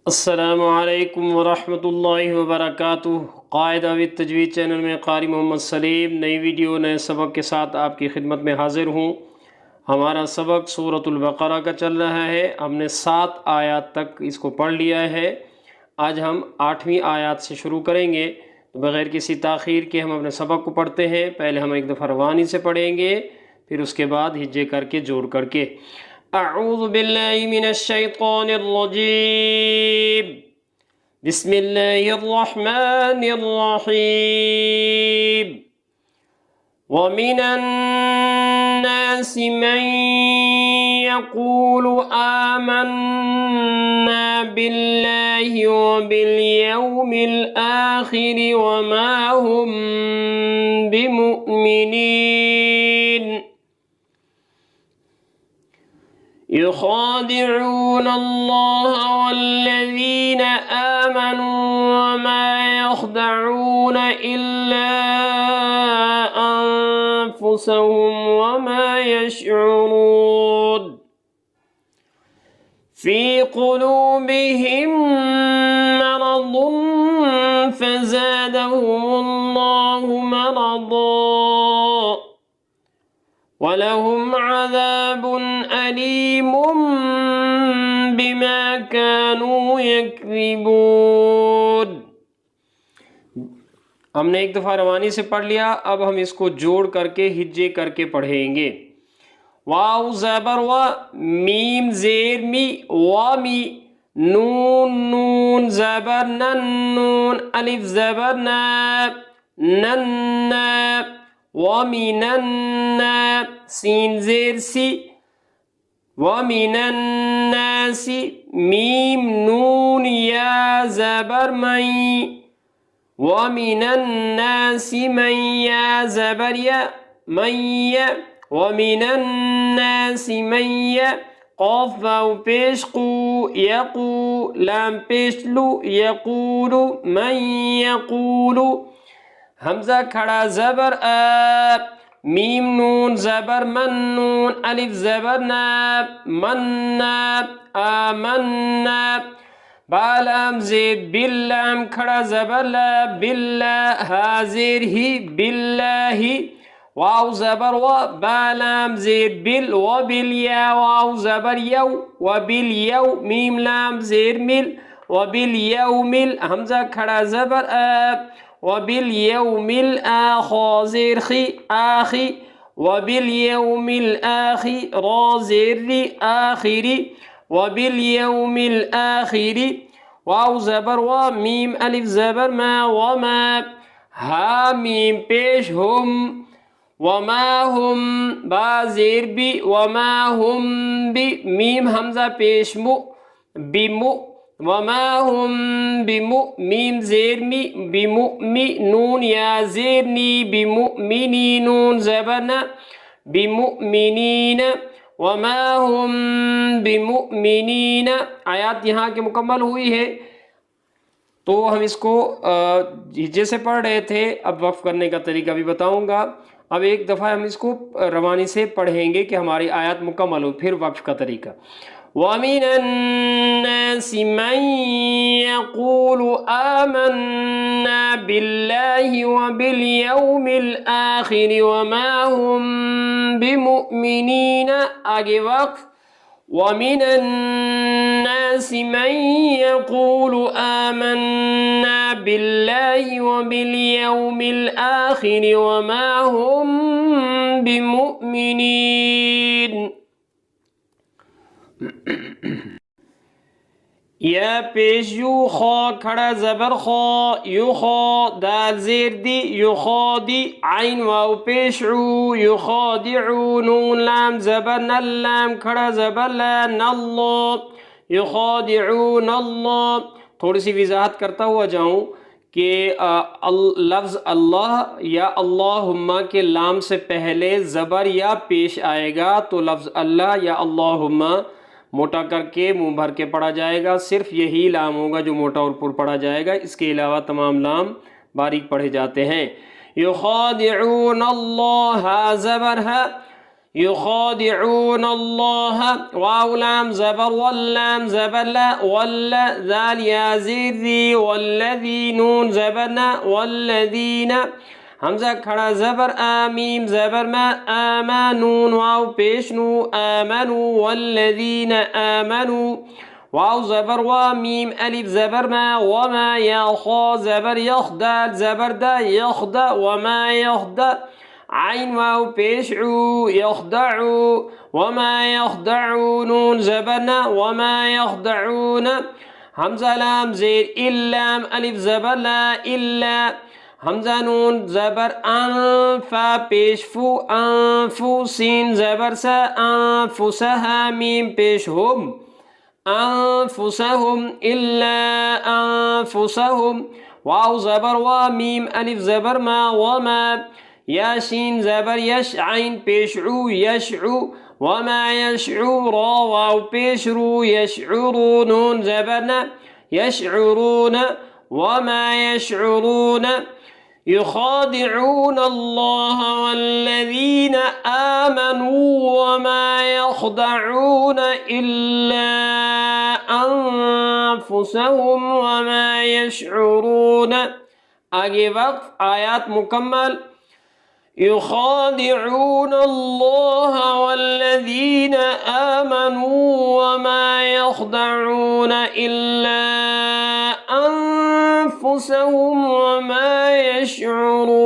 अस्सलामु अलैकुम वरहमतुल्लाहि वबरकातुहू। क़ाइदा व तजवीज़ चैनल में क़ारी मोहम्मद सलीम नई वीडियो नए सबक के साथ आपकी खिदमत में हाज़िर हूँ। हमारा सबक सूरतुल बक़रा का चल रहा है। हमने 7 आयत तक इसको पढ़ लिया है। आज हम 8वीं आयत से शुरू करेंगे। तो बग़ैर किसी ताख़ीर के हम अपने सबक को पढ़ते हैं। पहले हम एक दफ़ा रवानी से पढ़ेंगे, फिर उसके बाद हिज्जे करके जोड़ करके। अऊज़ु बिल्लाहि मिनश शैतानिर रजीम। बिस्मिल्लाहिर रहमानिर रहीम। व मिनन नासि मन यक़ूलु आमन्ना बिल्लाहि व बिल यौमिल आखिर व मा हुम बिमुमिनीन। युख़ादिऊन अल्लाह वल्लज़ीना आमनू वमा यख़दऊन इल्ला अन्फुसहुम वमा यशऊरून। फ़ी क़ुलूबिहिम मरदुन फ़ज़ादहुमुल्लाहु मरदा वलहुम अज़ाबुन अलीमुम बिमा कानू यकज़िबून। हमने एक दफ़ा रवानी से पढ़ लिया। अब हम इसको जोड़ करके हिज्जे करके पढ़ेंगे। वाव ज़बर व, मीम ज़ेर मी, वामी, नून नून ज़बर नन नून, अलिफ ज़बर ना, नन्ना, वमिनन्ना, सीन ज़ेर सी, वमिनन्नासी, मीम नून या ज़बर मई, वमिनन्नासी मैया ज़बर या मैया, वमिनन्नासी मैया, क़ाफ़ वाव पेश क़ू, यक़ू, लाम पेश लू, यक़ूलु मन यक़ूलु, हमज़ा खड़ा ज़बर आ, मीम नून ज़बर मन नून, अलिफ ज़बर ना, मन्ना, आमन्ना, बालाम ज़ेर बिल्लाम खड़ा ज़बर ला, बिल्ला, हाज़िर ही, बिल्लाही, वाव ज़बर व, बालाम ज़ेर बिल, व बिलिया, वाव ज़बर यौ, व बिलियौ, मीम लाम ज़ेर मिल, व बिलियौमिल, हमज़ा खड़ा ज़बर आ, वबिलयौमिल आखिर खी आखी, वबिलयौमिल आखी रा ज़ेर री आखिरी, वबिलयौमिल आखिरी, वाव ज़बर व, मीम अलिफ ज़बर मा, वमा, हा मीम पेश हुम, वमा हुम, बा ज़ेर बी, वमा हुम बी, मीम हमज़ा पेश मु, बिमु, वमा हुम बिमु, मीम ज़ेर मी, बिमुमी, नून या ज़ेर नी, बिमुमिनी, नून ज़बर ना, बिमुमिनीन, वमा हुम बिमुमिनीन। आयत यहाँ के मुकम्मल हुई है। तो हम इसको हिज्जे से पढ़ रहे थे। अब वक्फ करने का तरीका भी बताऊंगा। अब एक दफ़ा हम इसको रवानी से पढ़ेंगे कि हमारी आयत मुकम्मल हो, फिर वक्फ का तरीका। वमिनन्नासि मन यक़ूलु आमन्ना बिल्लाहि व बिल यौमिल आखिर वमा हुम बिमुमिनीन। आगे वक्फ। वमिनन्नासि मन यक़ूलु आमन्ना बिल्लाहि व बिल यौमिल आखिर वमा हुम बिमुमिनीन। या पेश यू, खा खड़ा ज़बर खा, युखा, दाल ज़ेर दी, युखादी, आइन वाव पेश ऊ, युखादिऊ, नून लाम ज़बर नल, लाम खड़ा ज़बर ला, नल्ला, युखादिऊन अल्लाह। थोड़ी सी वजाहत करता हुआ जाऊँ कि लफ्ज़ अल्लाह या अल्लाहुम्मा के लाम से पहले ज़बर या पेश आएगा तो लफ्ज़ अल्लाह या अल्लाहुम्मा मोटा करके मुंह भर के पढ़ा जाएगा। सिर्फ यही लाम होगा जो मोटा और पुर पढ़ा जाएगा। इसके अलावा तमाम लाम बारीक पढ़े जाते हैं। युखादिऊन अल्लाह ज़बर है, युखादिऊन अल्लाह, वाव लाम ज़बर वल्लाम ज़बर ला, वल्ला ज़ाल या ज़ीर ज़ी, वल्लज़ी नून ज़बर ना, वल्लज़ीना हमज़ा खड़ा ज़बर आ, मीम ज़बर मा, आमा नून वाव पेश नू, आमनु वल्लज़ीना आमनु, वाव ज़बर वा, मीम अलिफ ज़बर मा, वमा या खा ज़बर यख, दाल ज़बर दा, यखदा वमा यखदा, आइन वाव पेश ऊ, यखदउ वमा यखदउ, नून ज़बर ना, वमा यखदऊन, हमज़ा लाम ज़ेर इल्लाम, अलिफ ज़बर ला, इल्ला हमज़ा नून ज़बर अन, फा पेश फू, अनफु सीन ज़बर सा, अनफुसहा मीम पेश हुम, अनफुसहुम इल्ला अनफुसहुम, वाव ज़बर वा, मीम अलिफ ज़बर मा, वमा याशीन ज़बर यश, आइन पेश ऊ, यशउ वमा यशउ, रा वाव पेश रू, यशउरू नून ज़बर ना, यशउरून वमा यशउरून, युखादिऊन अल्लाह वल्लज़ीना आमनू वमा यखदऊन इल्ला अनफुसहुम वमा यशउरून। आगे वक्फ, आयात मुकम्मल। युखादिऊन अल्लाह वल्लज़ीना आमनू वमा यखदऊन इल्ला अनफुसहुम वमा यशउरून।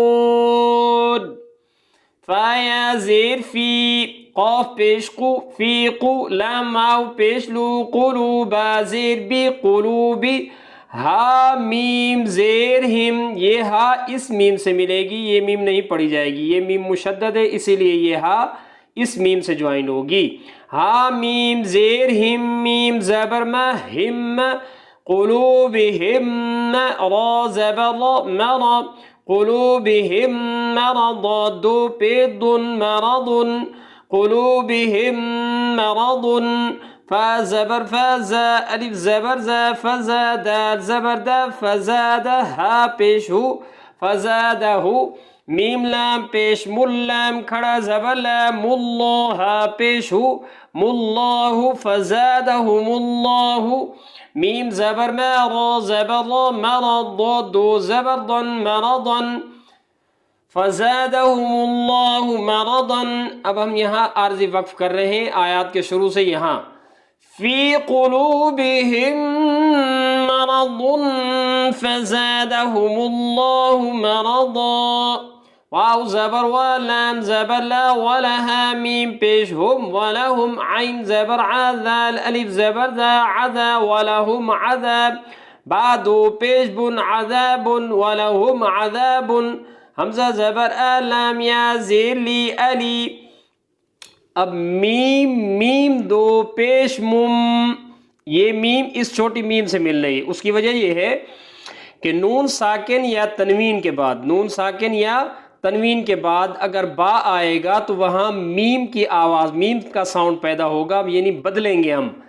फाया ज़ेर फी, क़ाफ पेश कु, फी कु, लाम वाव पेश लू, कुलू बा ज़ेर बी, कुलूबी, हा मीम ज़ेर हिम, ये हा इस मीम से मिलेगी, ये मीम नहीं पढ़ी जाएगी, ये मीम मुशद्दद है इसीलिए ये हा इस मीम से ज्वाइन होगी। हा मीम ज़ेर हिम, मीम ज़बर मा, हिम कुलूबिहिम, रा ज़बर मरा, कुलूबिहिम मरद, दो पे दुन मरदुन, कुलूबिहिम मरदुन, फा ज़बर फ़ा, अलिफ ज़बर ज़ा, फ़ज़ा दाल ज़बर दा, फ़ज़ादा हा पेश हु, फ़ज़ादहु, मीम लाम पेश मुल्लाम खड़ा ज़बर ला, मुल्लाह हा पेश हु, मुल्लाहु फ़ज़ादहुमुल्लाहु, मीम ज़बर मा, रा ज़बर रा, मरद दो ज़बर दन, मरदन फ़ज़ादहुमुल्लाहु मरदन। अब हम यहाँ आर्ज़ी वक्फ कर रहे हैं आयात के शुरू से। यहाँ फ़ी क़ुलूबिहिम मरदुन फ़ज़ादहुमुल्लाहु मरदा, वाव ज़बर व लाम ज़बर ला, वलहा मीम पेश हुम, वलहुम आइन ज़बर आ, ज़ाल अलिफ ज़बर ज़ा, अज़ा वलहुम अज़ाब, बा दो पेश बुन, अज़ाबुन वलहुम अज़ाबुन, हमज़ा ज़बर आ, लाम या ज़ेर ली, अली। अब मीम, मीम दो पेश मुम, ये मीम इस छोटी मीम से मिल रही है। उसकी वजह ये है कि नून साकिन या तनवीन के बाद, नून साकिन या तनवीन के बाद अगर बा आएगा तो वहाँ मीम की आवाज़, मीम का साउंड पैदा होगा। यानी बदलेंगे हम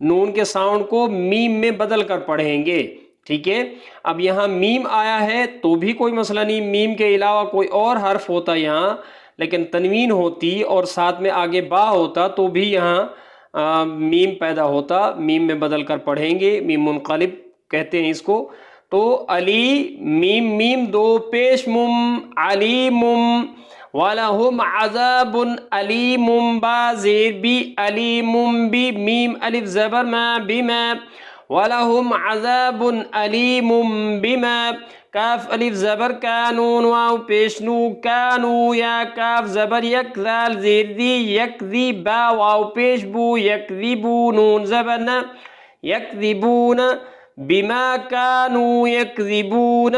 नून के साउंड को, मीम में बदल कर पढ़ेंगे। ठीक है, अब यहाँ मीम आया है तो भी कोई मसला नहीं, मीम के अलावा कोई और हर्फ होता यहाँ, लेकिन तनवीन होती और साथ में आगे बा होता तो भी यहाँ मीम पैदा होता। मीम में बदल कर पढ़ेंगे, मीम मुनक़लिब कहते हैं इसको। तो अली मीम, मीम दो पेश मुम, अलीमुम, वलहुम अज़ाबुन अलीमुम, बा ज़ेर बी, अलीमुम बी, मीम अलिफ ज़बर मा, बिमा, वलहुम अज़ाबुन अलीमुम बिमा, काफ अलिफ ज़बर का, नून वाव पेश नू, कानू या काफ ज़बर यक, ज़ाल ज़ेर दी, यकज़ी, बा वाव पेश बू, यकज़िबू नून ज़बर ना, यकज़िबून, बिमा कानू यकज़िबून।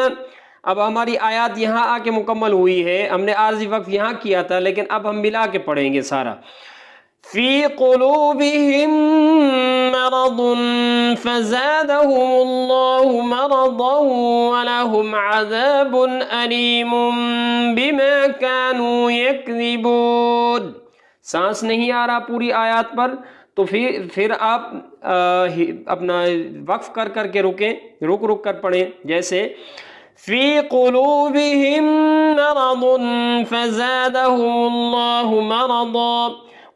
अब हमारी आयत यहाँ आके मुकम्मल हुई है। हमने आर्ज़ी वक्फ यहाँ किया था, लेकिन अब हम मिला के पढ़ेंगे सारा। फ़ी क़ुलूबिहिम मरदुन फ़ज़ादहुमुल्लाहु मरदन वलहुम अज़ाबुन अलीमुम बिमा कानू यकज़िबून। सांस नहीं आ रहा पूरी आयत पर, तो फिर आप अपना वक्फ कर करके रुकें, रुक रुक कर पढ़ें। जैसे फ़ी क़ुलूबिहिम मरदुन फ़ज़ादहुमुल्लाहु मरदा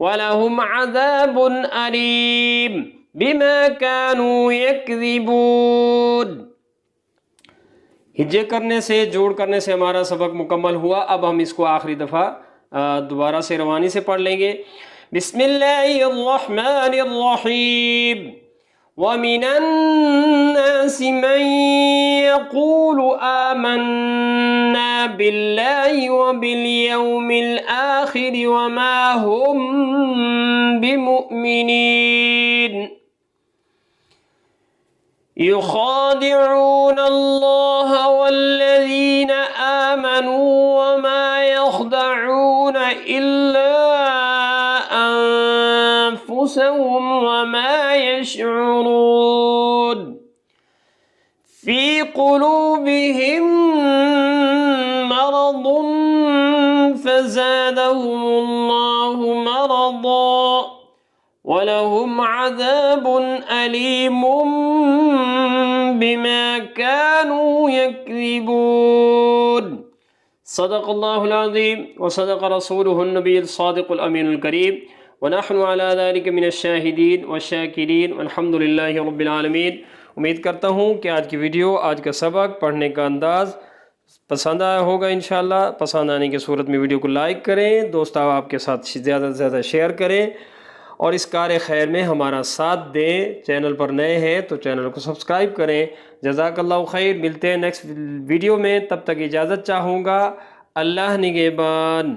वलहुम अज़ाबुन अलीम बिमा कानू यकज़िबून। हिज्जे करने से, जोड़ करने से हमारा सबक मुकम्मल हुआ। अब हम इसको आखिरी दफ़ा दोबारा से रवानी से पढ़ लेंगे। बिस्मिल्लाहिर्रहमानिर्रहीम। वमिनन्नासि मन यक़ूलु आमन्ना बिल्लाहि वबिल आखिरि वमा हुम बिमुमिनीन। युखादिऊन अल्लाह वल्लज़ीना आमनू वमा यख़दऊन इल्ला अन्फुसहुम वमा यशऊरून। फ़ी क़ुलूबिहिम मरदुन फ़ज़ादहुमुल्लाहु मरदा वलहुम अज़ाबुन अलीमुम बिमा कानू यकज़िबून। सदक़ल्लाहुल अज़ीम व सदक़ रसूलुहुन नबियुल सादिक़ुल अमीनुल करीम व नहनु अला ज़ालिका मिनश शाहिदीन व शाकिरीन वल्हम्दुलिल्लाहि रब्बिल आलमीन। उम्मीद करता हूँ कि आज की वीडियो, आज का सबक, पढ़ने का अंदाज़ पसंद आया होगा इंशाअल्लाह। पसंद आने की सूरत में वीडियो को लाइक करें, दोस्त आपके साथ ज़्यादा से ज़्यादा शेयर करें और इस कार्य खैर में हमारा साथ दें। चैनल पर नए हैं तो चैनल को सब्सक्राइब करें। जज़ाकल्लाहु खैर। मिलते हैं नेक्स्ट वीडियो में, तब तक इजाज़त चाहूँगा। अल्लाह निगहबान।